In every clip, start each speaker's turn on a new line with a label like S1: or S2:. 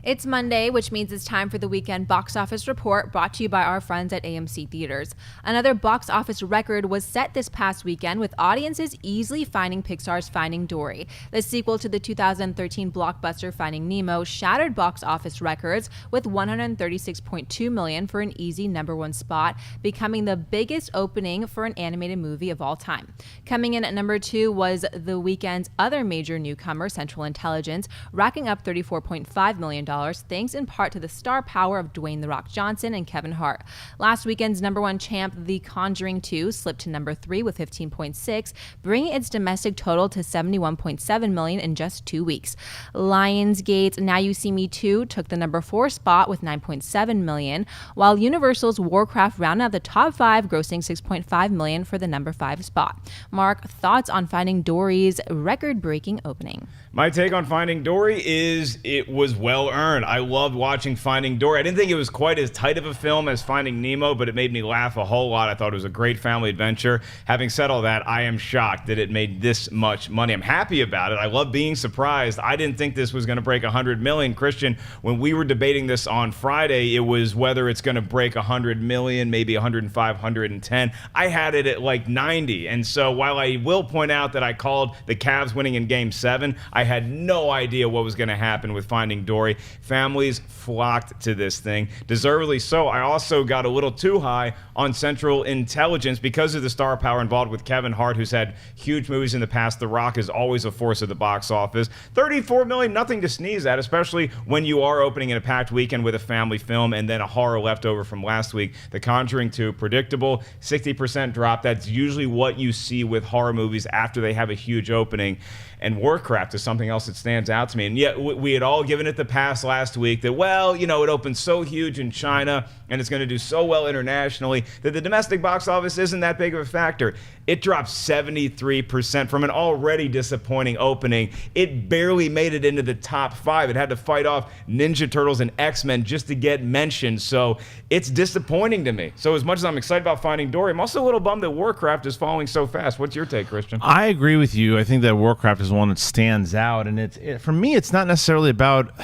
S1: It's Monday, which means it's time for the weekend box office report brought to you by our friends at AMC Theaters. Another box office record was set this past weekend with audiences easily finding Pixar's Finding Dory. The sequel to the 2013 blockbuster Finding Nemo shattered box office records with $136.2 million for an easy #1 spot, becoming the biggest opening for an animated movie of all time. Coming in at number 2 was the weekend's other major newcomer, Central Intelligence, racking up $34.5 million, thanks in part to the star power of Dwayne "The Rock" Johnson and Kevin Hart. Last weekend's #1 champ, The Conjuring 2, slipped to number 3 with 15.6, bringing its domestic total to $71.7 million in just 2 weeks. Lionsgate's Now You See Me 2 took the number 4 spot with $9.7 million, while Universal's Warcraft rounded out the top 5, grossing $6.5 million for the number 5 spot. Mark, thoughts on Finding Dory's record-breaking opening?
S2: My take on Finding Dory is it was well earned. I loved watching Finding Dory. I didn't think it was quite as tight of a film as Finding Nemo, but it made me laugh a whole lot. I thought it was a great family adventure. Having said all that, I am shocked that it made this much money. I'm happy about it. I love being surprised. I didn't think this was going to break 100 million. Christian, when we were debating this on Friday, it was whether it's going to break 100 million, maybe 105, 110. I had it at like 90. And so while I will point out that I called the Cavs winning in Game 7, I had no idea what was going to happen with Finding Dory. Families flocked to this thing, deservedly so. I also got a little too high on Central Intelligence because of the star power involved with Kevin Hart, who's had huge movies in the past. The Rock is always a force at the box office. 34 million, nothing to sneeze at, especially when you are opening in a packed weekend with a family film and then a horror leftover from last week. The Conjuring 2, predictable, 60% drop. That's usually what you see with horror movies after they have a huge opening. And Warcraft is something else that stands out to me. And yet we had all given it the pass last week that, well, you know, it opened so huge in China and it's going to do so well internationally that the domestic box office isn't that big of a factor. It dropped 73% from an already disappointing opening. It barely made it into the top 5. It had to fight off Ninja Turtles and X-Men just to get mentioned. So it's disappointing to me. So as much as I'm excited about Finding Dory, I'm also a little bummed that Warcraft is falling so fast. What's your take, Christian?
S3: I agree with you. I think that Warcraft is one that stands out, and for me, it's not necessarily about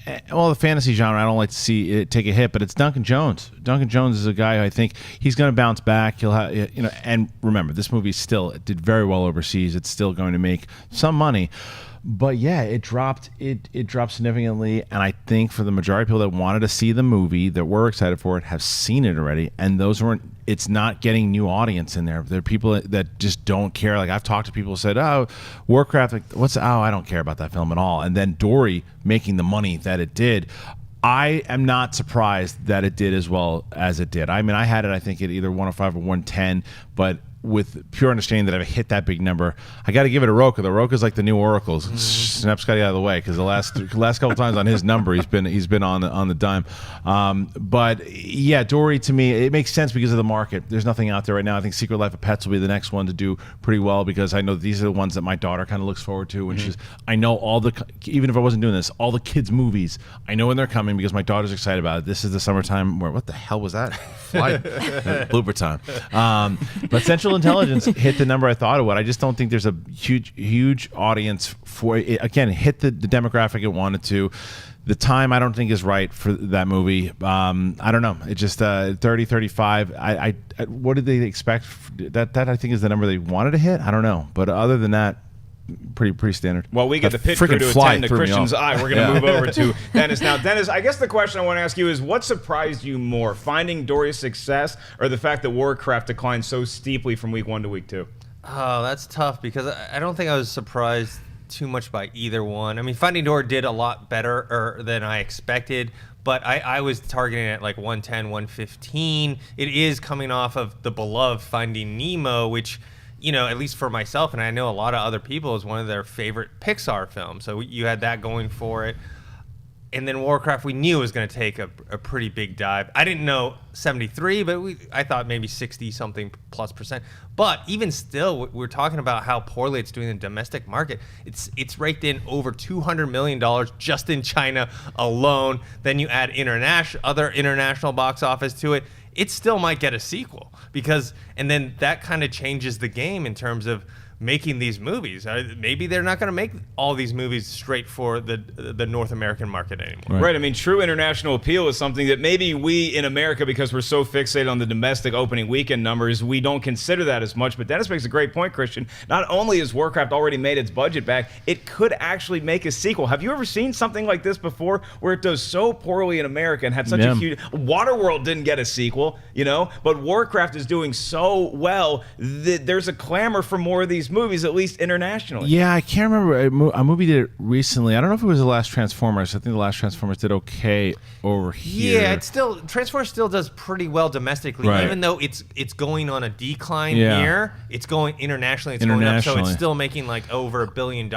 S3: the fantasy genre. I don't like to see it take a hit, but it's Duncan Jones. Duncan Jones is a guy who I think he's going to bounce back. He'll have, and remember, this movie still did very well overseas. It's still going to make some money. But yeah, it dropped significantly, and I think for the majority of people that wanted to see the movie, that were excited for it, have seen it already, and it's not getting new audience in there. There are people that just don't care. Like, I've talked to people who said, "Oh, Warcraft, I don't care about that film at all." And then Dory making the money that it did, I am not surprised that it did as well as it did. I mean, I had it, I think, at either 105 or 110, but with pure understanding that I've hit that big number, I got to give it to Roka. The Roka's like the new Oracles. Snap's got to get out of the way because the last couple times on his number, he's been on the dime. But yeah, Dory, to me, it makes sense because of the market. There's nothing out there right now. I think Secret Life of Pets will be the next one to do pretty well because I know these are the ones that my daughter kind of looks forward to. Which is, I know even if I wasn't doing this, all the kids' movies, I know when they're coming because my daughter's excited about it. This is the summertime where, what the hell was that? Blooper time. But Central Intelligence hit the number I thought it would. I just don't think there's a huge audience for it. Again, it hit the demographic it wanted to. The time I don't think is right for that movie. I don't know. It just 30, 35. What did they expect? That I think is the number they wanted to hit. I don't know. But other than that, pretty standard.
S2: Well, we get the pit crew to attend to Christian's eye. We're going to move over to Dennis. Now, Dennis, I guess the question I want to ask you is, what surprised you more, Finding Dory's success or the fact that Warcraft declined so steeply from week 1 to week 2?
S4: Oh, that's tough because I don't think I was surprised too much by either one. I mean, Finding Dory did a lot better than I expected, but I was targeting it at like 110, 115. It is coming off of the beloved Finding Nemo, which, you know, at least for myself, and I know a lot of other people, is one of their favorite Pixar films. So you had that going for it. And then Warcraft, we knew was going to take a pretty big dive. I didn't know 73, but I thought maybe 60-something plus percent. But even still, we're talking about how poorly it's doing in the domestic market. It's raked in over $200 million just in China alone. Then you add other international box office to it. It still might get a sequel and then that kind of changes the game in terms of making these movies. Maybe they're not going to make all these movies straight for the North American market anymore.
S2: Right. I mean, true international appeal is something that maybe we in America, because we're so fixated on the domestic opening weekend numbers, we don't consider that as much. But Dennis makes a great point, Christian. Not only has Warcraft already made its budget back, it could actually make a sequel. Have you ever seen something like this before, where it does so poorly in America and had such a huge... Waterworld didn't get a sequel, but Warcraft is doing so well that there's a clamor for more of these movies, at least internationally.
S3: Yeah, I can't remember. A movie did it recently. I don't know if it was the last Transformers. I think the last Transformers did okay over here.
S4: Yeah, Transformers still does pretty well domestically,
S3: Right.
S4: even though it's going on a decline here. It's going internationally. It's going up, so it's still making like over $1 billion.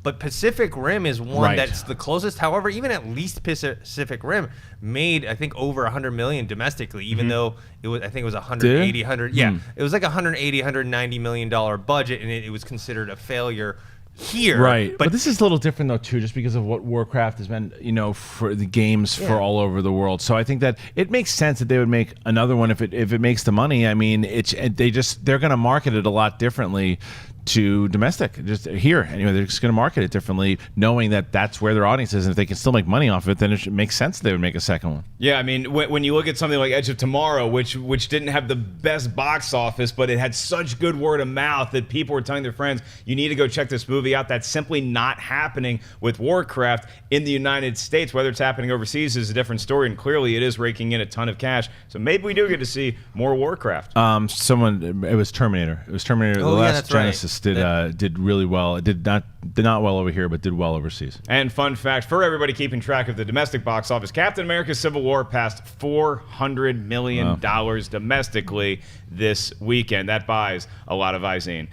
S4: But Pacific Rim is one that's the closest. However, even at least Pacific Rim made, I think, over $100 million domestically, even though it was, I think it was 180, 100. Yeah, it was like $190 million budget, and it was considered a failure here.
S3: Right. But this is a little different, though, too, just because of what Warcraft has been, for the games for all over the world. So I think that it makes sense that they would make another one if it makes the money. I mean, they're going to market it a lot differently to domestic, just here. Anyway, they're just going to market it differently, knowing that that's where their audience is. And if they can still make money off it, then it makes sense they would make a second one.
S2: Yeah, I mean, when you look at something like Edge of Tomorrow, which didn't have the best box office, but it had such good word of mouth that people were telling their friends, you need to go check this movie out. That's simply not happening with Warcraft in the United States. Whether it's happening overseas is a different story, and clearly it is raking in a ton of cash. So maybe we do get to see more Warcraft.
S3: It was Terminator. It was Terminator. The last Genesis did really well. It did not well over here, but did well overseas.
S2: And fun fact for everybody keeping track of the domestic box office, Captain America: Civil War passed $400 million domestically this weekend. That buys a lot of Visine.